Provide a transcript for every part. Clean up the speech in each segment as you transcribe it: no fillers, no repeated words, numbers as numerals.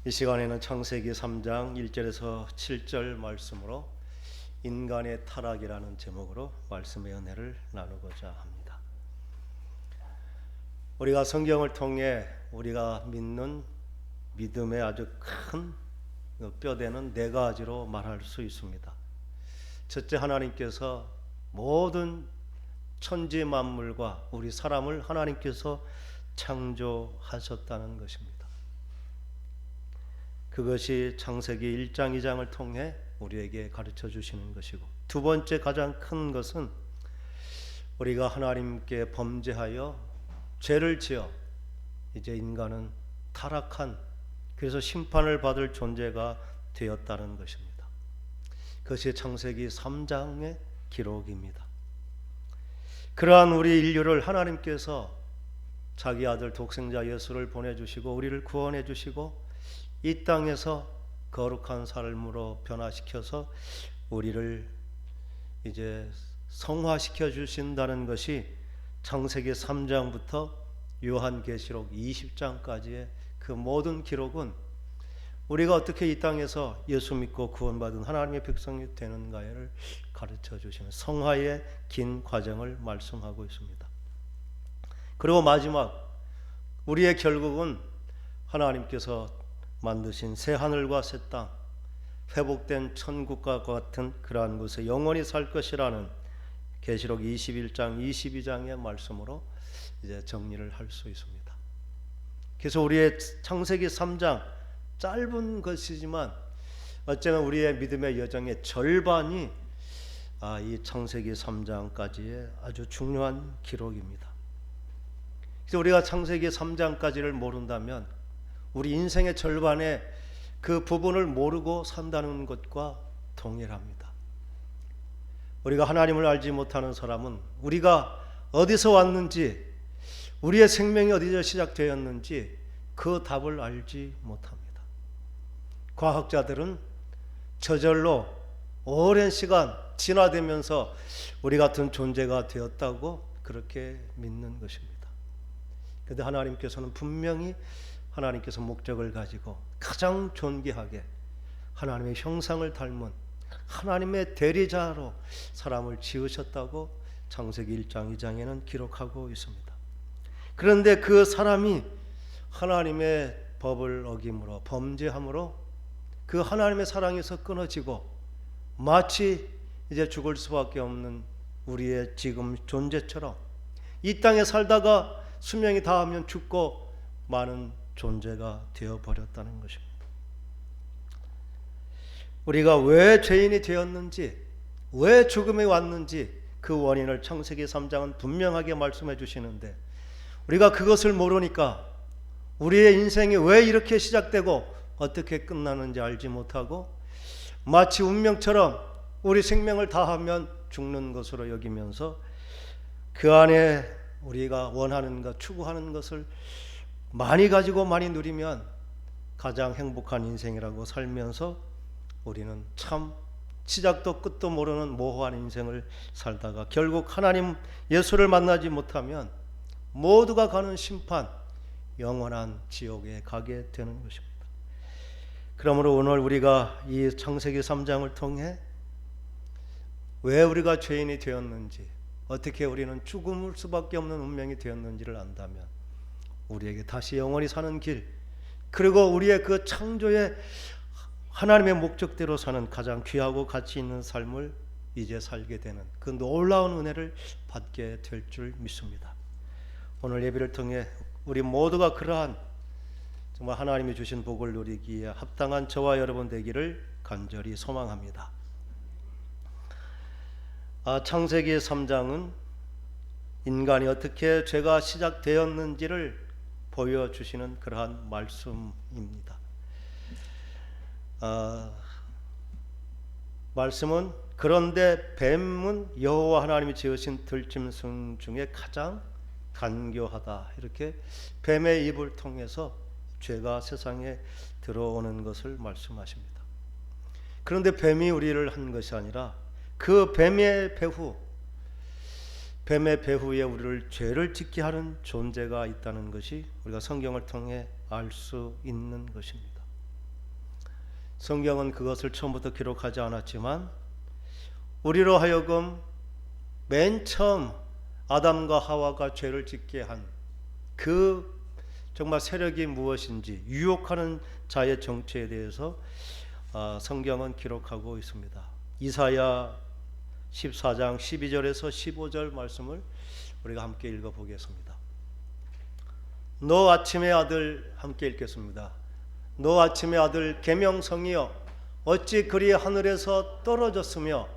이 시간에는 창세기 3장 1절에서 7절 말씀으로 인간의 타락이라는 제목으로 말씀의 은혜를 나누고자 합니다. 우리가 성경을 통해 우리가 믿는 믿음의 아주 큰 뼈대는 네 가지로 말할 수 있습니다. 첫째, 하나님께서 모든 천지 만물과 우리 사람을 하나님께서 창조하셨다는 것입니다. 그것이 창세기 1장 2장을 통해 우리에게 가르쳐 주시는 것이고, 두 번째 가장 큰 것은 우리가 하나님께 범죄하여 죄를 지어 이제 인간은 타락한, 그래서 심판을 받을 존재가 되었다는 것입니다. 그것이 창세기 3장의 기록입니다. 그러한 우리 인류를 하나님께서 자기 아들 독생자 예수를 보내주시고 우리를 구원해 주시고 이 땅에서 거룩한 삶으로 변화시켜서 우리를 이제 성화시켜 주신다는 것이 창세기 3장부터 요한계시록 20장까지의 그 모든 기록은 우리가 어떻게 이 땅에서 예수 믿고 구원받은 하나님의 백성이 되는가를 가르쳐 주시는 성화의 긴 과정을 말씀하고 있습니다. 그리고 마지막 우리의 결국은 하나님께서 만드신 새 하늘과 새 땅, 회복된 천국과 같은 그러한 곳에 영원히 살 것이라는 계시록 21장 22장의 말씀으로 이제 정리를 할 수 있습니다. 그래서 우리의 창세기 3장 짧은 것이지만 어쩌면 우리의 믿음의 여정의 절반이 이 창세기 3장까지의 아주 중요한 기록입니다. 그래서 우리가 창세기 3장까지를 모른다면 우리 인생의 절반의 그 부분을 모르고 산다는 것과 동일합니다. 우리가 하나님을 알지 못하는 사람은 우리가 어디서 왔는지, 우리의 생명이 어디서 시작되었는지 그 답을 알지 못합니다. 과학자들은 저절로 오랜 시간 진화되면서 우리 같은 존재가 되었다고 그렇게 믿는 것입니다. 그런데 하나님께서는 분명히 하나님께서 목적을 가지고 가장 존귀하게 하나님의 형상을 닮은 하나님의 대리자로 사람을 지으셨다고 창세기 1장 2장에는 기록하고 있습니다. 그런데 그 사람이 하나님의 법을 어김으로 범죄함으로 그 하나님의 사랑에서 끊어지고 마치 이제 죽을 수밖에 없는 우리의 지금 존재처럼 이 땅에 살다가 수명이 다하면 죽고 많은 존재가 되어버렸다는 것입니다. 우리가 왜 죄인이 되었는지, 왜 죽음에 왔는지 그 원인을 창세기 3장은 분명하게 말씀해 주시는데 우리가 그것을 모르니까 우리의 인생이 왜 이렇게 시작되고 어떻게 끝나는지 알지 못하고 마치 운명처럼 우리 생명을 다하면 죽는 것으로 여기면서 그 안에 우리가 원하는 것, 추구하는 것을 많이 가지고 많이 누리면 가장 행복한 인생이라고 살면서 우리는 참 시작도 끝도 모르는 모호한 인생을 살다가 결국 하나님 예수를 만나지 못하면 모두가 가는 심판, 영원한 지옥에 가게 되는 것입니다. 그러므로 오늘 우리가 이 창세기 3장을 통해 왜 우리가 죄인이 되었는지, 어떻게 우리는 죽을 수밖에 없는 운명이 되었는지를 안다면 우리에게 다시 영원히 사는 길, 그리고 우리의 그 창조의 하나님의 목적대로 사는 가장 귀하고 가치 있는 삶을 이제 살게 되는 그 놀라운 은혜를 받게 될 줄 믿습니다. 오늘 예배를 통해 우리 모두가 그러한 정말 하나님이 주신 복을 누리기에 합당한 저와 여러분 되기를 간절히 소망합니다. 창세기 3장은 인간이 어떻게 죄가 시작되었는지를 보여주시는 그러한 말씀입니다. 말씀은 그런데 뱀은 여호와 하나님이 지으신 들짐승 중에 가장 간교하다, 이렇게 뱀의 입을 통해서 죄가 세상에 들어오는 것을 말씀하십니다. 그런데 뱀이 우리를 한 것이 아니라 그 뱀의 배후에 우리를 죄를 짓게 하는 존재가 있다는 것이 우리가 성경을 통해 알 수 있는 것입니다. 성경은 그것을 처음부터 기록하지 않았지만 우리로 하여금 맨 처음 아담과 하와가 죄를 짓게 한 그 정말 세력이 무엇인지 유혹하는 자의 정체에 대해서 성경은 기록하고 있습니다. 이사야 14장 12절에서 15절 말씀을 우리가 함께 읽어보겠습니다. 너 아침의 아들, 함께 읽겠습니다. 너 아침의 아들 계명성이여 어찌 그리 하늘에서 떨어졌으며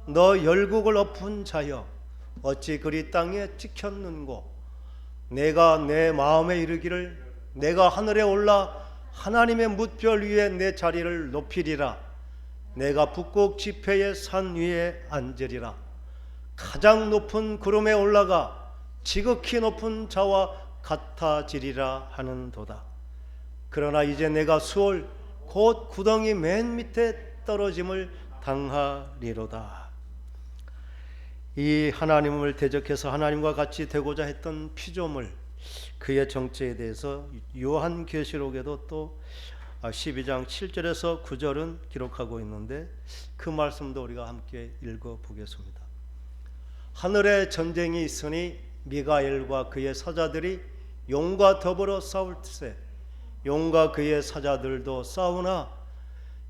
너 열국을 엎은 자여 어찌 그리 땅에 찍혔는고 내가 내 마음에 이르기를 내가 하늘에 올라 하나님의 뭇별 위에 내 자리를 높이리라 내가 북극 지폐의 산 위에 앉으리라 가장 높은 구름에 올라가 지극히 높은 자와 같아지리라 하는도다. 그러나 이제 내가 수월 곧 구덩이 맨 밑에 떨어짐을 당하리로다. 이 하나님을 대적해서 하나님과 같이 되고자 했던 피조물 그의 정체에 대해서 요한계시록에도 또 12장 7절에서 9절은 기록하고 있는데 그 말씀도 우리가 함께 읽어보겠습니다. 하늘에 전쟁이 있으니 미가엘과 그의 사자들이 용과 더불어 싸울세 용과 그의 사자들도 싸우나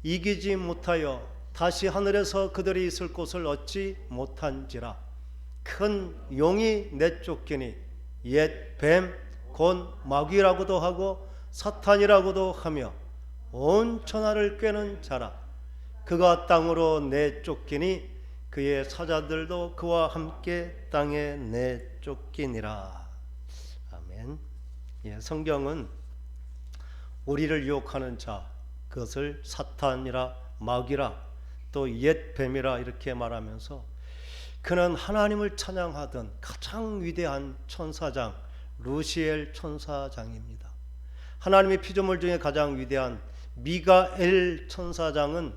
이기지 못하여 다시 하늘에서 그들이 있을 곳을 얻지 못한지라 큰 용이 내쫓기니 옛 뱀 곧 마귀라고도 하고 사탄이라고도 하며 온 천하를 꿰는 자라 그가 땅으로 내쫓기니 그의 사자들도 그와 함께 땅에 내쫓기니라. 아멘. 성경은 우리를 유혹하는 자 그것을 사탄이라 마귀라 또 옛 뱀이라 이렇게 말하면서 그는 하나님을 찬양하던 가장 위대한 천사장 루시엘 천사장입니다. 하나님의 피조물 중에 가장 위대한 미가엘 천사장은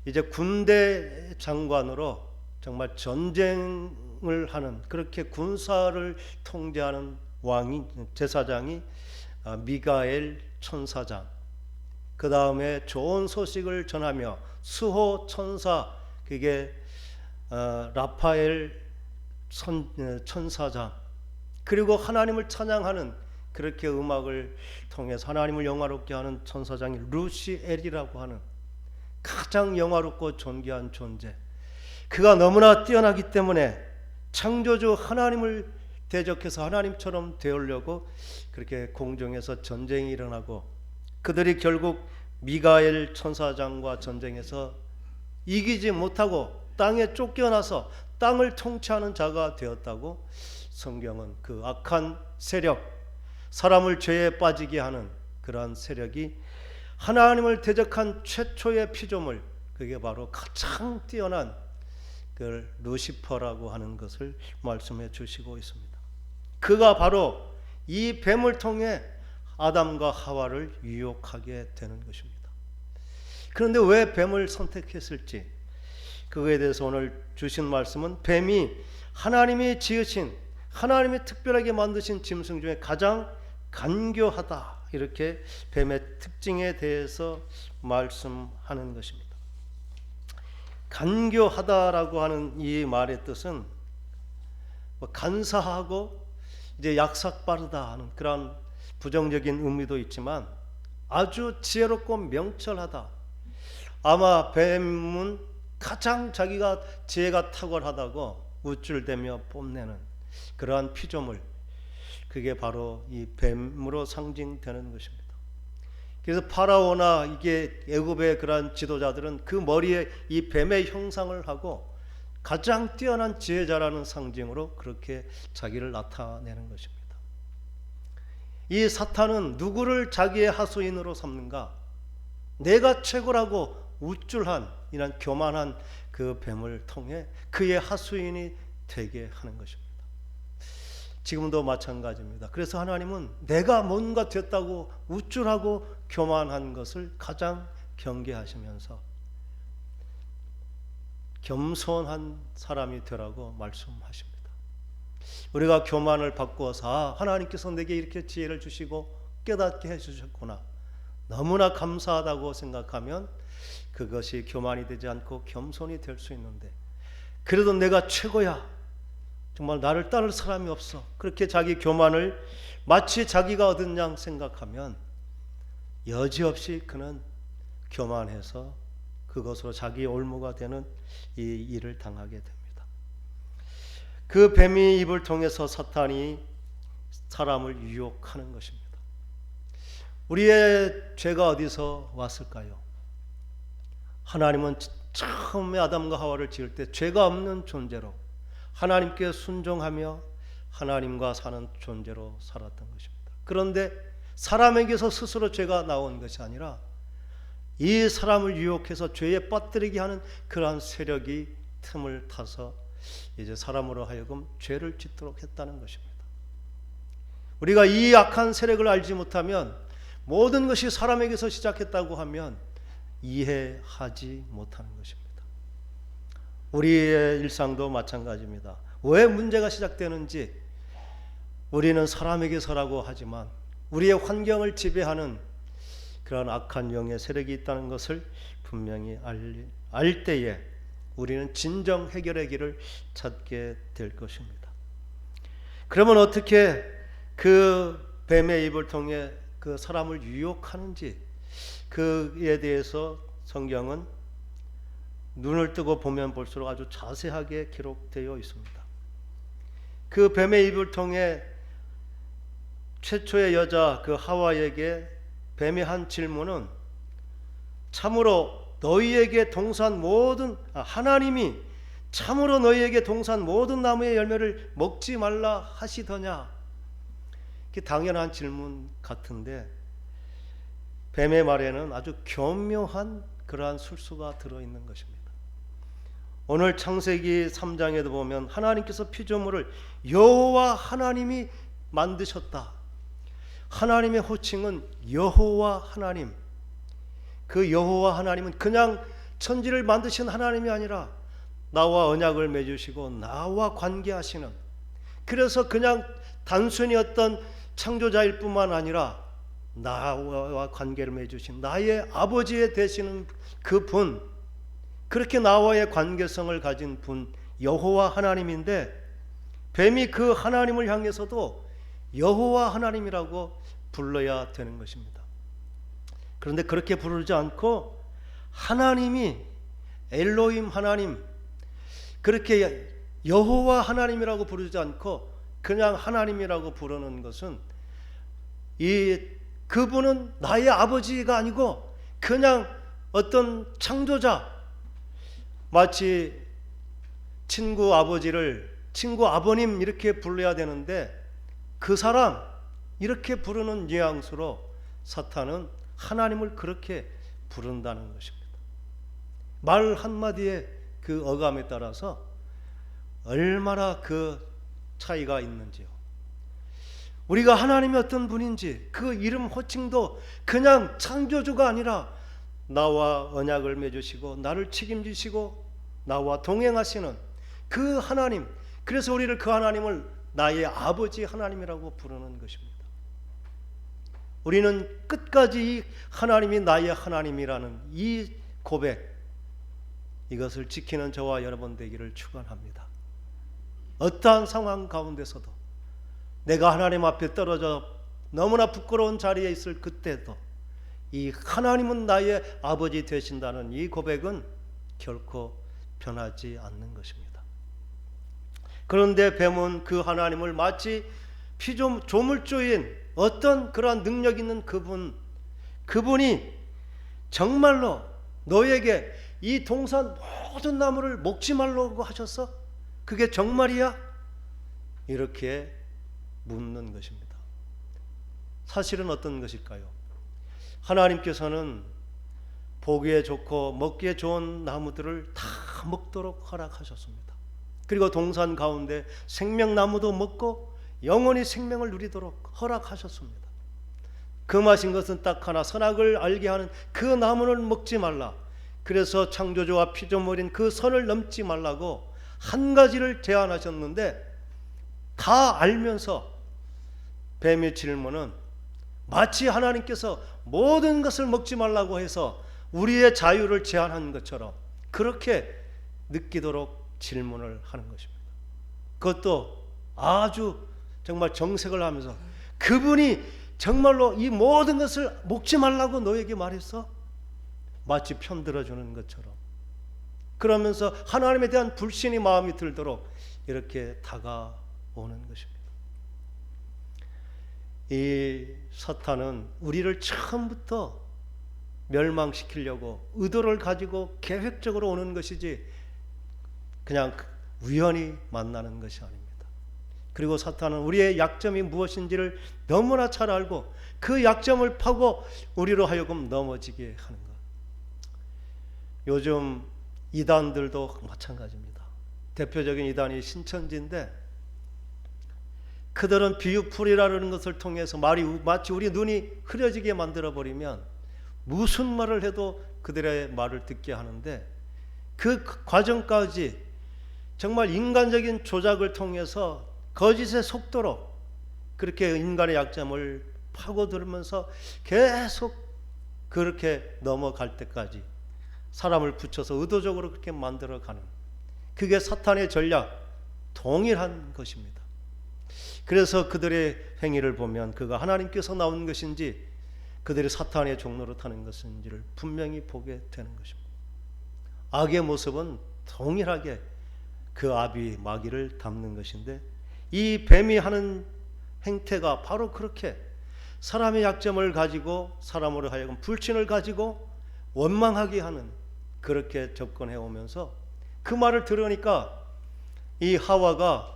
이제 군대 장관으로 정말 전쟁을 하는 그렇게 군사를 통제하는 왕이 제사장이 미가엘 천사장 그 다음에 좋은 소식을 전하며 수호 천사 그게 라파엘 천사장 그리고 하나님을 찬양하는 그렇게 음악을 통해서 하나님을 영화롭게 하는 천사장이 루시엘이라고 하는 가장 영화롭고 존귀한 존재 그가 너무나 뛰어나기 때문에 창조주 하나님을 대적해서 하나님처럼 되으려고 그렇게 공중에서 전쟁이 일어나고 그들이 결국 미가엘 천사장과 전쟁에서 이기지 못하고 땅에 쫓겨나서 땅을 통치하는 자가 되었다고 성경은 그 악한 세력 사람을 죄에 빠지게 하는 그러한 세력이 하나님을 대적한 최초의 피조물 그게 바로 가장 뛰어난 그 루시퍼라고 하는 것을 말씀해 주시고 있습니다. 그가 바로 이 뱀을 통해 아담과 하와를 유혹하게 되는 것입니다. 그런데 왜 뱀을 선택했을지 그거에 대해서 오늘 주신 말씀은 뱀이 하나님이 지으신 하나님이 특별하게 만드신 짐승 중에 가장 간교하다 이렇게 뱀의 특징에 대해서 말씀하는 것입니다. 간교하다라고 하는 이 말의 뜻은 간사하고 이제 약삭 빠르다 하는 그런 부정적인 의미도 있지만 아주 지혜롭고 명철하다. 아마 뱀은 가장 자기가 지혜가 탁월하다고 우쭐대며 뽐내는 그러한 피조물 그게 바로 이 뱀으로 상징되는 것입니다. 그래서 파라오나 이게 애굽의 그러한 지도자들은 그 머리에 이 뱀의 형상을 하고 가장 뛰어난 지혜자라는 상징으로 그렇게 자기를 나타내는 것입니다. 이 사탄은 누구를 자기의 하수인으로 삼는가? 내가 최고라고 우쭐한 이런 교만한 그 뱀을 통해 그의 하수인이 되게 하는 것입니다. 지금도 마찬가지입니다. 그래서 하나님은 내가 뭔가 됐다고 우쭐하고 교만한 것을 가장 경계하시면서 겸손한 사람이 되라고 말씀하십니다. 우리가 교만을 바꾸어서 하나님께서 내게 이렇게 지혜를 주시고 깨닫게 해주셨구나. 너무나 감사하다고 생각하면 그것이 교만이 되지 않고 겸손이 될 수 있는데, 그래도 내가 최고야, 정말 나를 따를 사람이 없어, 그렇게 자기 교만을 마치 자기가 얻은 양 생각하면 여지없이 그는 교만해서 그것으로 자기 올무가 되는 이 일을 당하게 됩니다. 그 뱀의 입을 통해서 사탄이 사람을 유혹하는 것입니다. 우리의 죄가 어디서 왔을까요? 하나님은 처음에 아담과 하와를 지을 때 죄가 없는 존재로 하나님께 순종하며 하나님과 사는 존재로 살았던 것입니다. 그런데 사람에게서 스스로 죄가 나온 것이 아니라 이 사람을 유혹해서 죄에 빠뜨리게 하는 그러한 세력이 틈을 타서 이제 사람으로 하여금 죄를 짓도록 했다는 것입니다. 우리가 이 악한 세력을 알지 못하면 모든 것이 사람에게서 시작했다고 하면 이해하지 못하는 것입니다. 우리의 일상도 마찬가지입니다. 왜 문제가 시작되는지 우리는 사람에게서라고 하지만 우리의 환경을 지배하는 그런 악한 영의 세력이 있다는 것을 분명히 알 때에 우리는 진정 해결의 길을 찾게 될 것입니다. 그러면 어떻게 그 뱀의 입을 통해 그 사람을 유혹하는지, 그에 대해서 성경은 눈을 뜨고 보면 볼수록 아주 자세하게 기록되어 있습니다. 그 뱀의 입을 통해 최초의 여자 그 하와에게 뱀의 한 질문은 참으로 너희에게 동산 모든 하나님이 참으로 너희에게 동산 모든 나무의 열매를 먹지 말라 하시더냐, 이게 당연한 질문 같은데 뱀의 말에는 아주 교묘한 그러한 술수가 들어있는 것입니다. 오늘 창세기 3장에도 보면 하나님께서 피조물을 여호와 하나님이 만드셨다. 하나님의 호칭은 여호와 하나님. 그 여호와 하나님은 그냥 천지를 만드신 하나님이 아니라 나와 언약을 맺으시고 나와 관계하시는, 그래서 그냥 단순히 어떤 창조자일 뿐만 아니라 나와 관계를 맺으신 나의 아버지 되시는 그 분, 그렇게 나와의 관계성을 가진 분 여호와 하나님인데, 뱀이 그 하나님을 향해서도 여호와 하나님이라고 불러야 되는 것입니다. 그런데 그렇게 부르지 않고 하나님이 엘로힘 하나님, 그렇게 여호와 하나님이라고 부르지 않고 그냥 하나님이라고 부르는 것은 그분은 나의 아버지가 아니고 그냥 어떤 창조자, 마치 친구 아버지를 친구 아버님 이렇게 불러야 되는데 그 사람 이렇게 부르는 뉘앙스로 사탄은 하나님을 그렇게 부른다는 것입니다. 말 한마디에 그 어감에 따라서 얼마나 그 차이가 있는지요. 우리가 하나님이 어떤 분인지 그 이름 호칭도 그냥 창조주가 아니라 나와 언약을 맺으시고 나를 책임지시고 나와 동행하시는 그 하나님, 그래서 우리를 그 하나님을 나의 아버지 하나님이라고 부르는 것입니다. 우리는 끝까지 이 하나님이 나의 하나님이라는 이 고백, 이것을 지키는 저와 여러분 되기를 축원합니다. 어떠한 상황 가운데서도 내가 하나님 앞에 떨어져 너무나 부끄러운 자리에 있을 그때도 이 하나님은 나의 아버지 되신다는 이 고백은 결코 변하지 않는 것입니다. 그런데 뱀은 그 하나님을 마치 조물주인 어떤 그러한 능력 있는 그분이 정말로 너에게 이 동산 모든 나무를 먹지 말라고 하셨어? 그게 정말이야? 이렇게 묻는 것입니다. 사실은 어떤 것일까요? 하나님께서는 보기에 좋고 먹기에 좋은 나무들을 다 먹도록 허락하셨습니다. 그리고 동산 가운데 생명나무도 먹고 영원히 생명을 누리도록 허락하셨습니다. 금하신 것은 딱 하나, 선악을 알게 하는 그 나무는 먹지 말라. 그래서 창조주와 피조물인 그 선을 넘지 말라고 한 가지를 제안하셨는데 다 알면서 뱀의 질문은 마치 하나님께서 모든 것을 먹지 말라고 해서 우리의 자유를 제한한 것처럼 그렇게 느끼도록 질문을 하는 것입니다. 그것도 아주 정말 정색을 하면서 그분이 정말로 이 모든 것을 먹지 말라고 너에게 말했어? 마치 편들어주는 것처럼 그러면서 하나님에 대한 불신이 마음이 들도록 이렇게 다가오는 것입니다. 이 사탄은 우리를 처음부터 멸망시키려고 의도를 가지고 계획적으로 오는 것이지 그냥 우연히 만나는 것이 아닙니다. 그리고 사탄은 우리의 약점이 무엇인지를 너무나 잘 알고 그 약점을 파고 우리로 하여금 넘어지게 하는 것. 요즘 이단들도 마찬가지입니다. 대표적인 이단이 신천지인데 그들은 비유풀이라는 것을 통해서 말이 마치 우리 눈이 흐려지게 만들어버리면 무슨 말을 해도 그들의 말을 듣게 하는데 그 과정까지 정말 인간적인 조작을 통해서 거짓에 속도록 그렇게 인간의 약점을 파고들면서 계속 그렇게 넘어갈 때까지 사람을 붙여서 의도적으로 그렇게 만들어가는 그게 사탄의 전략 동일한 것입니다. 그래서 그들의 행위를 보면 그가 하나님께서 나온 것인지 그들이 사탄의 종로로 타는 것인지를 분명히 보게 되는 것입니다. 악의 모습은 동일하게 그 아비 마귀를 담는 것인데 이 뱀이 하는 행태가 바로 그렇게 사람의 약점을 가지고 사람으로 하여금 불신을 가지고 원망하게 하는 그렇게 접근해 오면서 그 말을 들으니까 이 하와가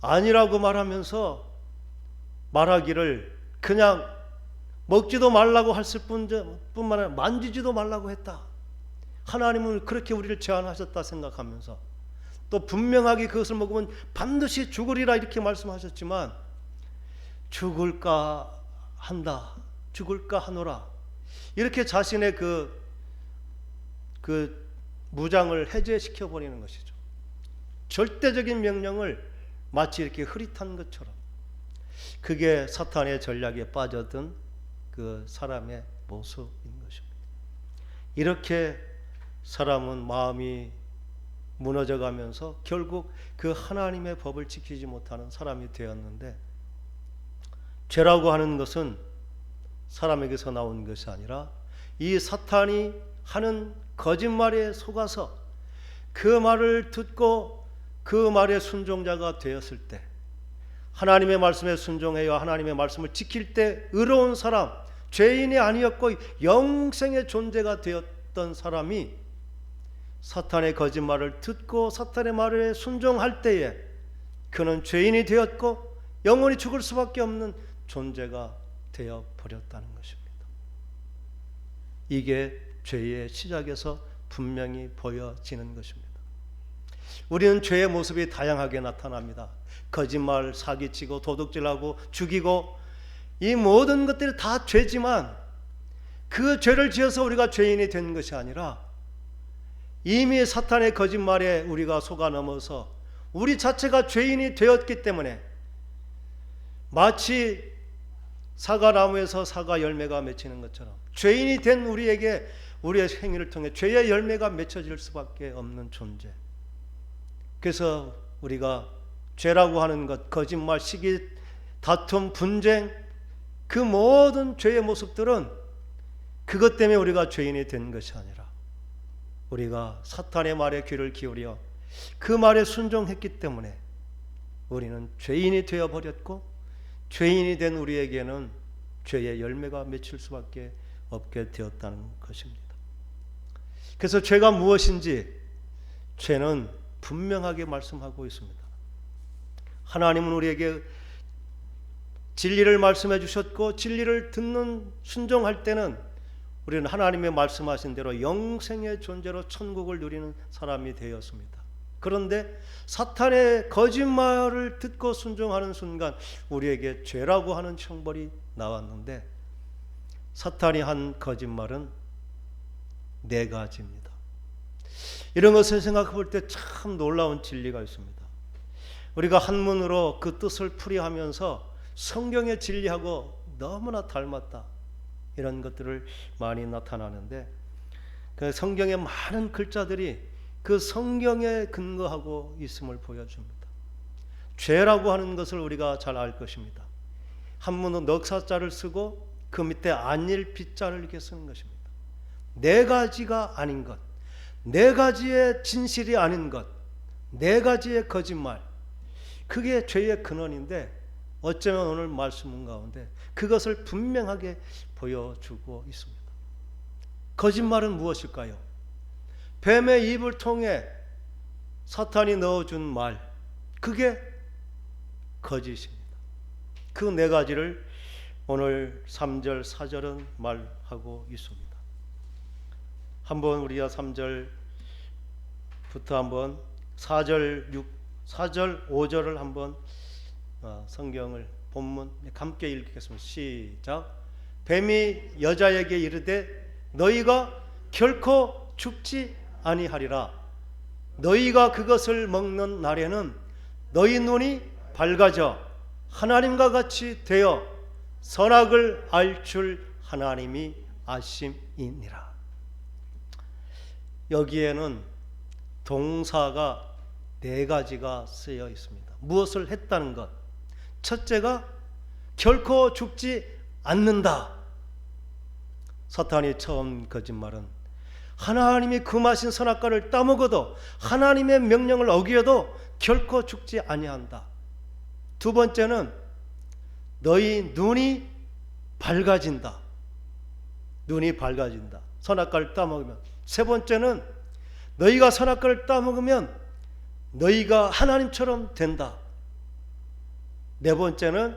아니라고 말하면서 말하기를 그냥 먹지도 말라고 했을 뿐만 아니라 만지지도 말라고 했다. 하나님은 그렇게 우리를 제한하셨다 생각하면서 또 분명하게 그것을 먹으면 반드시 죽으리라 이렇게 말씀하셨지만 죽을까 한다, 죽을까 하노라 이렇게 자신의 그 무장을 해제시켜 버리는 것이죠. 절대적인 명령을 마치 이렇게 흐릿한 것처럼 그게 사탄의 전략에 빠져든 그 사람의 모습인 것입니다. 이렇게 사람은 마음이 무너져 가면서 결국 그 하나님의 법을 지키지 못하는 사람이 되었는데 죄라고 하는 것은 사람에게서 나온 것이 아니라 이 사탄이 하는 거짓말에 속아서 그 말을 듣고 그 말의 순종자가 되었을 때 하나님의 말씀에 순종하여 하나님의 말씀을 지킬 때 의로운 사람, 죄인이 아니었고 영생의 존재가 되었던 사람이 사탄의 거짓말을 듣고 사탄의 말에 순종할 때에 그는 죄인이 되었고 영원히 죽을 수밖에 없는 존재가 되어버렸다는 것입니다. 이게 죄의 시작에서 분명히 보여지는 것입니다. 우리는 죄의 모습이 다양하게 나타납니다. 거짓말, 사기치고 도둑질하고 죽이고 이 모든 것들이 다 죄지만 그 죄를 지어서 우리가 죄인이 된 것이 아니라 이미 사탄의 거짓말에 우리가 속아 넘어서 우리 자체가 죄인이 되었기 때문에 마치 사과나무에서 사과 열매가 맺히는 것처럼 죄인이 된 우리에게 우리의 행위를 통해 죄의 열매가 맺혀질 수밖에 없는 존재. 그래서 우리가 죄라고 하는 것, 거짓말, 시기, 다툼, 분쟁 그 모든 죄의 모습들은 그것 때문에 우리가 죄인이 된 것이 아니라 우리가 사탄의 말에 귀를 기울여 그 말에 순종했기 때문에 우리는 죄인이 되어버렸고 죄인이 된 우리에게는 죄의 열매가 맺힐 수밖에 없게 되었다는 것입니다. 그래서 죄가 무엇인지 죄는 분명하게 말씀하고 있습니다. 하나님은 우리에게 진리를 말씀해 주셨고 진리를 듣는 순종할 때는 우리는 하나님의 말씀하신 대로 영생의 존재로 천국을 누리는 사람이 되었습니다. 그런데 사탄의 거짓말을 듣고 순종하는 순간 우리에게 죄라고 하는 형벌이 나왔는데 사탄이 한 거짓말은 4가지입니다. 이런 것을 생각해 볼 때 참 놀라운 진리가 있습니다. 우리가 한문으로 그 뜻을 풀이하면서 성경의 진리하고 너무나 닮았다. 이런 것들을 많이 나타나는데 그 성경의 많은 글자들이 그 성경에 근거하고 있음을 보여줍니다. 죄라고 하는 것을 우리가 잘 알 것입니다. 한문은 넉사자를 쓰고 그 밑에 안일 빗자를 이렇게 쓰는 것입니다. 네 가지가 아닌 것, 네 가지의 진실이 아닌 것, 네 가지의 거짓말, 그게 죄의 근원인데 어쩌면 오늘 말씀 가운데 그것을 분명하게 보여주고 있습니다. 거짓말은 무엇일까요? 뱀의 입을 통해 사탄이 넣어준 말, 그게 거짓입니다. 그 네 가지를 오늘 3절, 4절은 말하고 있습니다. 한번 우리가 3절부터 한번 4절, 5절을 한번 성경을 본문 함께 읽겠습니다. 시작. 뱀이 여자에게 이르되 너희가 결코 죽지 아니하리라. 너희가 그것을 먹는 날에는 너희 눈이 밝아져 하나님과 같이 되어 선악을 알 줄 하나님이 아심이니라. 여기에는 동사가 네 가지가 쓰여 있습니다. 무엇을 했다는 것. 첫째가 결코 죽지 않는다. 사탄이 처음 거짓말은 하나님이 금하신 선악과를 따먹어도 하나님의 명령을 어기어도 결코 죽지 아니한다. 두 번째는 너희 눈이 밝아진다. 눈이 밝아진다. 선악과를 따먹으면. 세 번째는 너희가 선악과를 따먹으면 너희가 하나님처럼 된다. 네 번째는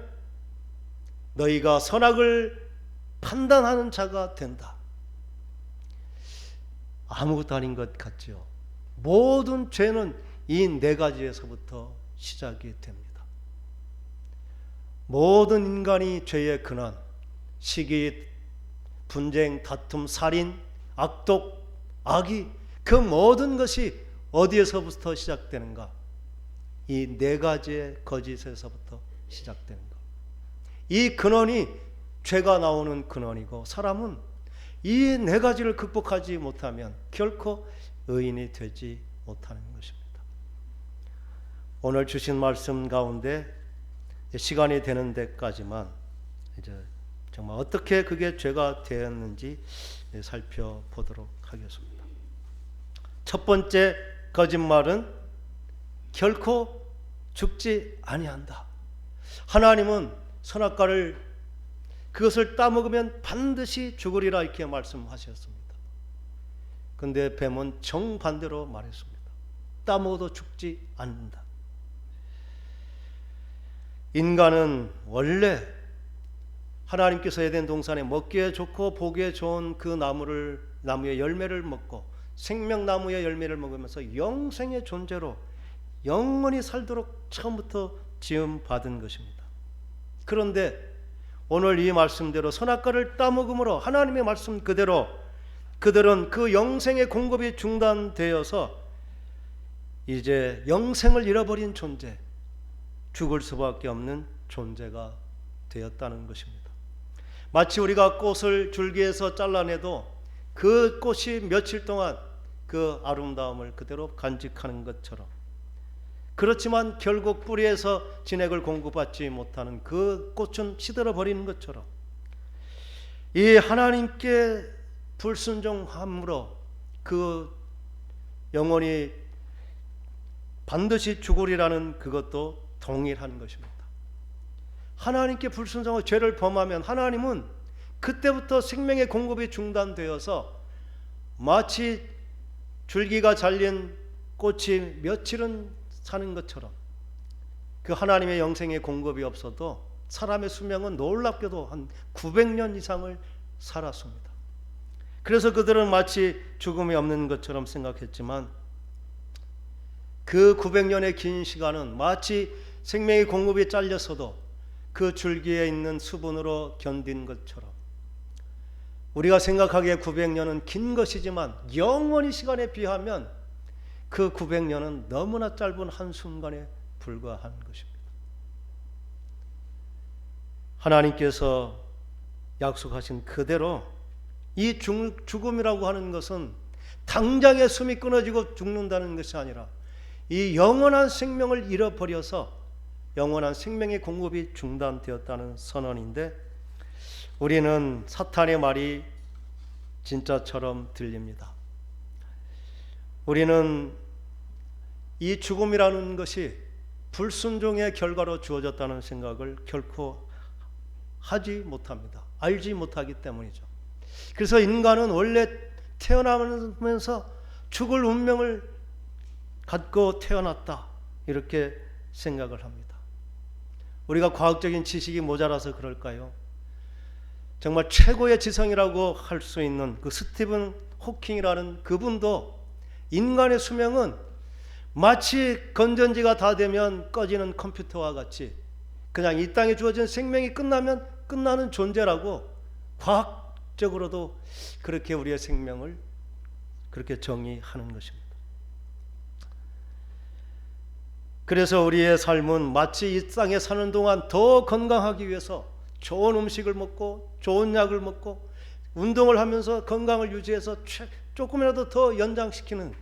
너희가 선악을 판단하는 자가 된다. 아무것도 아닌 것 같죠. 모든 죄는 이 네 가지에서부터 시작이 됩니다. 모든 인간이 죄의 근원, 시기, 분쟁, 다툼, 살인, 악독, 악의, 그 모든 것이 어디에서부터 시작되는가? 이 네 가지의 거짓에서부터 시작되는 것. 이 근원이 죄가 나오는 근원이고, 사람은 이 네 가지를 극복하지 못하면 결코 의인이 되지 못하는 것입니다. 오늘 주신 말씀 가운데 시간이 되는 데까지만 이제 정말 어떻게 그게 죄가 되었는지 살펴보도록 하겠습니다. 첫 번째 거짓말은 결코 죽지 아니한다. 하나님은 선악과를 그것을 따먹으면 반드시 죽으리라 이렇게 말씀하셨습니다. 근데 뱀은 정반대로 말했습니다. 따먹어도 죽지 않는다. 인간은 원래 하나님께서 에덴 동산에 먹기에 좋고 보기에 좋은 그 나무의 열매를 먹고 생명나무의 열매를 먹으면서 영생의 존재로 영원히 살도록 처음부터 지음 받은 것입니다. 그런데 오늘 이 말씀대로 선악과를 따먹음으로 하나님의 말씀 그대로 그들은 그 영생의 공급이 중단되어서 이제 영생을 잃어버린 존재, 죽을 수밖에 없는 존재가 되었다는 것입니다. 마치 우리가 꽃을 줄기에서 잘라내도 그 꽃이 며칠 동안 그 아름다움을 그대로 간직하는 것처럼, 그렇지만 결국 뿌리에서 진액을 공급받지 못하는 그 꽃은 시들어 버리는 것처럼, 이 하나님께 불순종함으로 그 영혼이 반드시 죽으리라는 그것도 동일한 것입니다. 하나님께 불순종하고 죄를 범하면 하나님은 그때부터 생명의 공급이 중단되어서 마치 줄기가 잘린 꽃이 며칠은 사는 것처럼 그 하나님의 영생의 공급이 없어도 사람의 수명은 놀랍게도 한 900년 이상을 살았습니다. 그래서 그들은 마치 죽음이 없는 것처럼 생각했지만 그 900년의 긴 시간은 마치 생명의 공급이 잘렸어도 그 줄기에 있는 수분으로 견딘 것처럼, 우리가 생각하기에 900년은 긴 것이지만 영원히 시간에 비하면 그 900년은 너무나 짧은 한순간에 불과한 것입니다. 하나님께서 약속하신 그대로 이 죽음이라고 하는 것은 당장에 숨이 끊어지고 죽는다는 것이 아니라 이 영원한 생명을 잃어버려서 영원한 생명의 공급이 중단되었다는 선언인데, 우리는 사탄의 말이 진짜처럼 들립니다. 우리는 이 죽음이라는 것이 불순종의 결과로 주어졌다는 생각을 결코 하지 못합니다. 알지 못하기 때문이죠. 그래서 인간은 원래 태어나면서 죽을 운명을 갖고 태어났다, 이렇게 생각을 합니다. 우리가 과학적인 지식이 모자라서 그럴까요? 정말 최고의 지성이라고 할 수 있는 그 스티븐 호킹이라는 그분도 인간의 수명은 마치 건전지가 다 되면 꺼지는 컴퓨터와 같이 그냥 이 땅에 주어진 생명이 끝나면 끝나는 존재라고 과학적으로도 그렇게 우리의 생명을 그렇게 정의하는 것입니다. 그래서 우리의 삶은 마치 이 땅에 사는 동안 더 건강하기 위해서 좋은 음식을 먹고 좋은 약을 먹고 운동을 하면서 건강을 유지해서 조금이라도 더 연장시키는,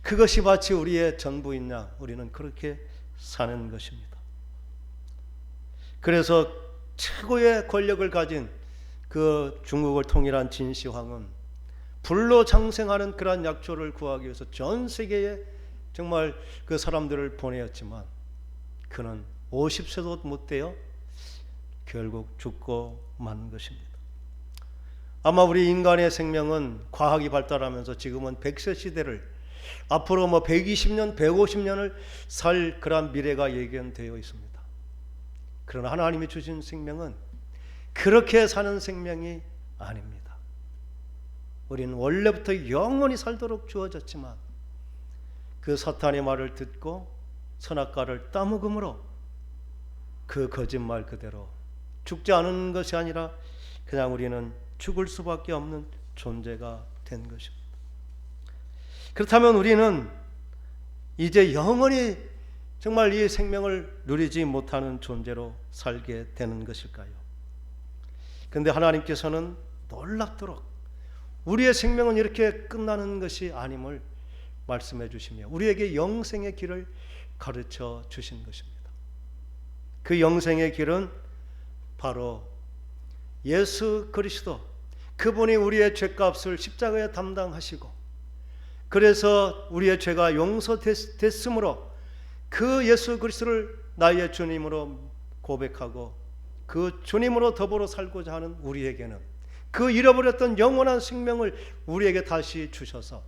그것이 마치 우리의 전부인 양 우리는 그렇게 사는 것입니다. 그래서 최고의 권력을 가진 그 중국을 통일한 진시황은 불로 장생하는 그러한 약초를 구하기 위해서 전 세계에 정말 그 사람들을 보내었지만 그는 50세도 못 되어 결국 죽고 만 것입니다. 아마 우리 인간의 생명은 과학이 발달하면서 지금은 100세 시대를, 앞으로 120년, 150년을 살 그런 미래가 예견되어 있습니다. 그러나 하나님이 주신 생명은 그렇게 사는 생명이 아닙니다. 우리는 원래부터 영원히 살도록 주어졌지만 그 사탄의 말을 듣고 선악과를 따먹음으로 그 거짓말 그대로 죽지 않은 것이 아니라 그냥 우리는 죽을 수밖에 없는 존재가 된 것입니다. 그렇다면 우리는 이제 영원히 정말 이 생명을 누리지 못하는 존재로 살게 되는 것일까요? 그런데 하나님께서는 놀랍도록 우리의 생명은 이렇게 끝나는 것이 아님을 말씀해 주시며 우리에게 영생의 길을 가르쳐 주신 것입니다. 그 영생의 길은 바로 예수 그리스도, 그분이 우리의 죄값을 십자가에 담당하시고 그래서 우리의 죄가 용서됐으므로 그 예수 그리스도를 나의 주님으로 고백하고 그 주님으로 더불어 살고자 하는 우리에게는 그 잃어버렸던 영원한 생명을 우리에게 다시 주셔서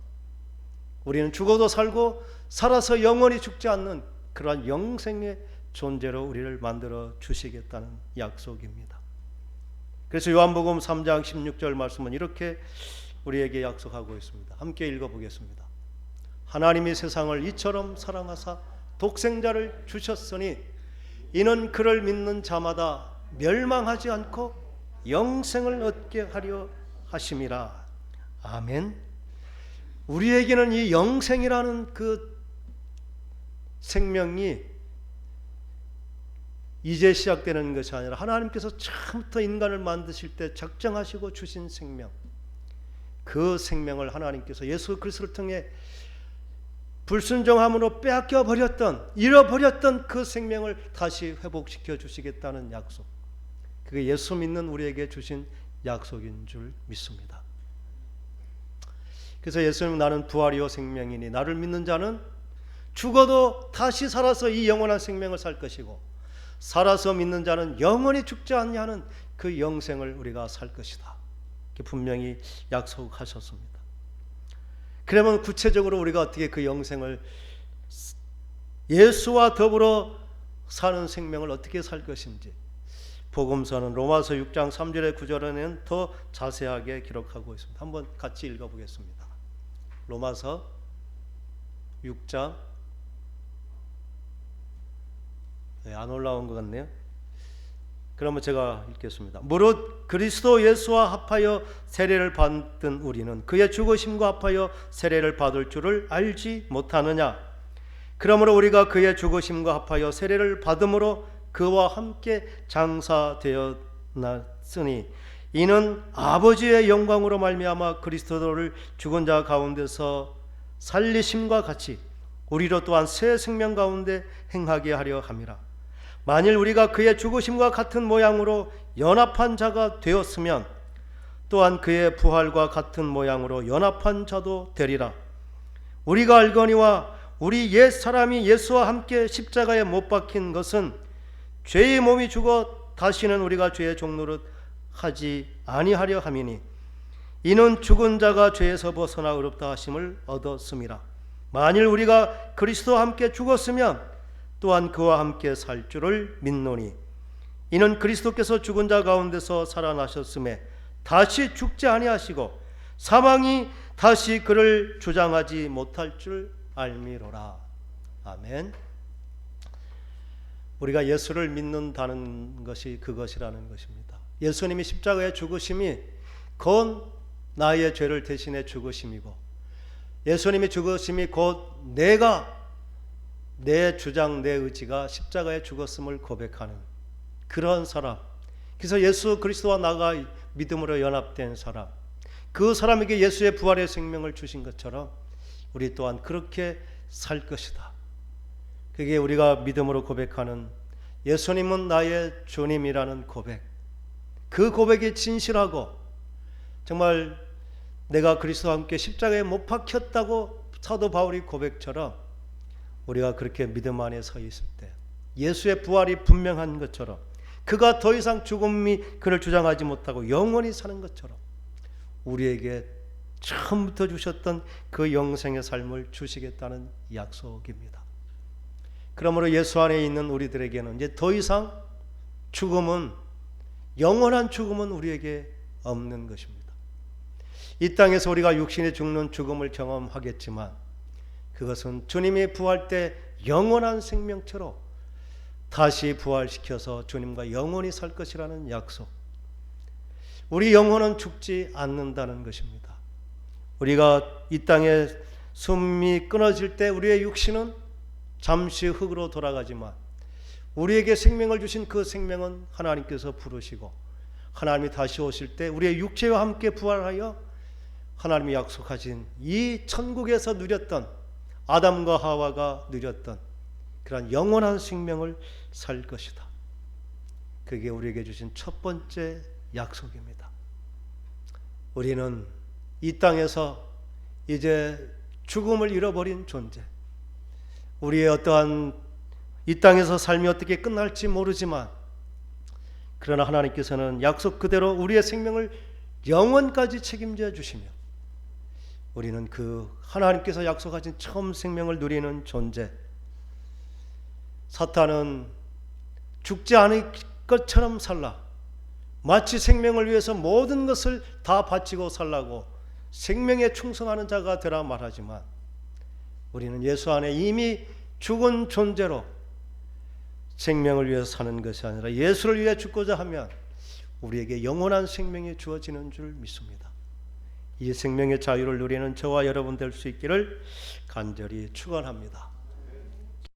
우리는 죽어도 살고 살아서 영원히 죽지 않는 그러한 영생의 존재로 우리를 만들어 주시겠다는 약속입니다. 그래서 요한복음 3장 16절 말씀은 이렇게 우리에게 약속하고 있습니다. 함께 읽어보겠습니다. 하나님이 세상을 이처럼 사랑하사 독생자를 주셨으니 이는 그를 믿는 자마다 멸망하지 않고 영생을 얻게 하려 하심이라. 아멘. 우리에게는 이 영생이라는 그 생명이 이제 시작되는 것이 아니라 하나님께서 처음부터 인간을 만드실 때 작정하시고 주신 생명, 그 생명을 하나님께서 예수 그리스도를 통해 불순종함으로 빼앗겨 버렸던, 잃어버렸던 그 생명을 다시 회복시켜 주시겠다는 약속, 그게 예수 믿는 우리에게 주신 약속인 줄 믿습니다. 그래서 예수님은 나는 부활이요 생명이니 나를 믿는 자는 죽어도 다시 살아서 이 영원한 생명을 살 것이고 살아서 믿는 자는 영원히 죽지 않냐는 그 영생을 우리가 살 것이다, 이렇게 분명히 약속하셨습니다. 그러면 구체적으로 우리가 어떻게 그 영생을, 예수와 더불어 사는 생명을 어떻게 살 것인지 복음서는 로마서 6장 3절의 9절에는 더 자세하게 기록하고 있습니다. 한번 같이 읽어보겠습니다. 로마서 6장, 안 올라온 것 같네요. 그러면 제가 읽겠습니다. 무릇 그리스도 예수와 합하여 세례를 받은 우리는 그의 죽으심과 합하여 세례를 받을 줄을 알지 못하느냐. 그러므로 우리가 그의 죽으심과 합하여 세례를 받음으로 그와 함께 장사되었으니 이는 아버지의 영광으로 말미암아 그리스도를 죽은 자 가운데서 살리심과 같이 우리로 또한 새 생명 가운데 행하게 하려 함이라. 만일 우리가 그의 죽으심과 같은 모양으로 연합한 자가 되었으면 또한 그의 부활과 같은 모양으로 연합한 자도 되리라. 우리가 알거니와 우리 옛 사람이 예수와 함께 십자가에 못 박힌 것은 죄의 몸이 죽어 다시는 우리가 죄의 종노릇 하지 아니하려 함이니 이는 죽은 자가 죄에서 벗어나 의롭다 하심을 얻었음이라. 만일 우리가 그리스도와 함께 죽었으면 또한 그와 함께 살 줄을 믿노니 이는 그리스도께서 죽은 자 가운데서 살아나셨음에 다시 죽지 아니하시고 사망이 다시 그를 주장하지 못할 줄 알미로라. 아멘. 우리가 예수를 믿는다는 것이 그것이라는 것입니다. 예수님이 십자가에 죽으심이 곧 나의 죄를 대신해 죽으심이고, 예수님이 죽으심이 곧 내가 내 주장 내 의지가 십자가에 죽었음을 고백하는 그런 사람, 그래서 예수 그리스도와 나가 믿음으로 연합된 사람, 그 사람에게 예수의 부활의 생명을 주신 것처럼 우리 또한 그렇게 살 것이다. 그게 우리가 믿음으로 고백하는 예수님은 나의 주님이라는 고백, 그 고백이 진실하고 정말 내가 그리스도와 함께 십자가에 못 박혔다고 사도 바울이 고백처럼 우리가 그렇게 믿음 안에 서 있을 때 예수의 부활이 분명한 것처럼 그가 더 이상 죽음이 그를 주장하지 못하고 영원히 사는 것처럼 우리에게 처음부터 주셨던 그 영생의 삶을 주시겠다는 약속입니다. 그러므로 예수 안에 있는 우리들에게는 이제 더 이상 죽음은, 영원한 죽음은 우리에게 없는 것입니다. 이 땅에서 우리가 육신이 죽는 죽음을 경험하겠지만 그것은 주님이 부활 때 영원한 생명체로 다시 부활시켜서 주님과 영원히 살 것이라는 약속. 우리 영혼은 죽지 않는다는 것입니다. 우리가 이 땅에 숨이 끊어질 때 우리의 육신은 잠시 흙으로 돌아가지만 우리에게 생명을 주신 그 생명은 하나님께서 부르시고 하나님이 다시 오실 때 우리의 육체와 함께 부활하여 하나님이 약속하신 이 천국에서 누렸던, 아담과 하와가 누렸던 그런 영원한 생명을 살 것이다. 그게 우리에게 주신 첫 번째 약속입니다. 우리는 이 땅에서 이제 죽음을 잃어버린 존재, 우리의 어떠한 이 땅에서 삶이 어떻게 끝날지 모르지만 그러나 하나님께서는 약속 그대로 우리의 생명을 영원까지 책임져 주시며 우리는 그 하나님께서 약속하신 처음 생명을 누리는 존재, 사탄은 죽지 않을 것처럼 살라, 마치 생명을 위해서 모든 것을 다 바치고 살라고 생명에 충성하는 자가 되라 말하지만 우리는 예수 안에 이미 죽은 존재로 생명을 위해서 사는 것이 아니라 예수를 위해 죽고자 하면 우리에게 영원한 생명이 주어지는 줄 믿습니다. 이 생명의 자유를 누리는 저와 여러분 될 수 있기를 간절히 축원합니다.